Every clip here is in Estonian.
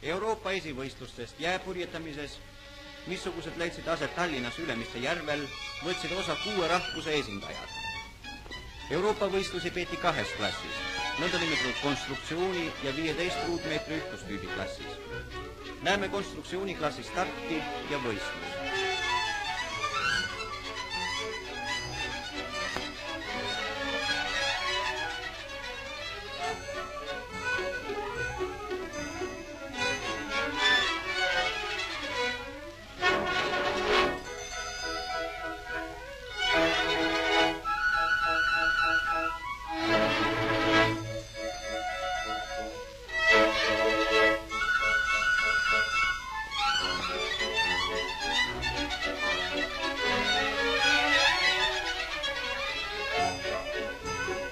Euroopa esivõistlustest jääpurjetamises, missugused leidsid aset Tallinnas Ülemiste järvel, võtsid osa 6 rahvuse esindajad. Euroopa võistlusi peeti 2 klassis, nõndanimetatud konstruktsiooni ja 15 ruutmeetri ühtustüübi klassis. Näeme konstruktsiooni klassi starti ja võistlus.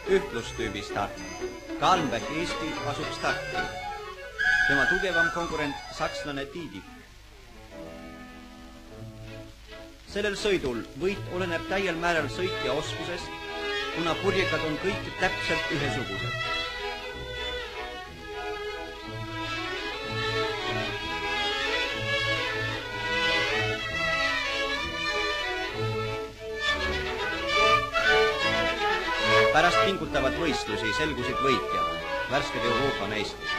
Ühtlustüübi start. Kalmbäck Eesti asub starti. Tema tugevam konkurent sakslane Tiidik. Sellel sõidul võit oleneb täiel määral sõitja oskusest, kuna purjekad on kõik täpselt ühesugused. Pärast pingutavat võistlusi selgusid võitjad, värsked Euroopa meistrid.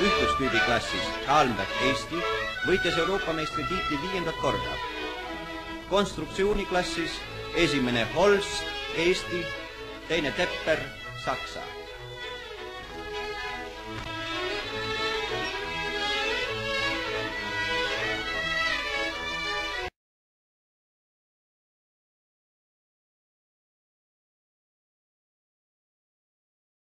Ühtustüübi klassis Kalmbäck Eesti võitis Euroopa meistri tiitli 5. korda. Konstruktsiooni klassis esimene Holst Eesti, teine Tepper Saksa.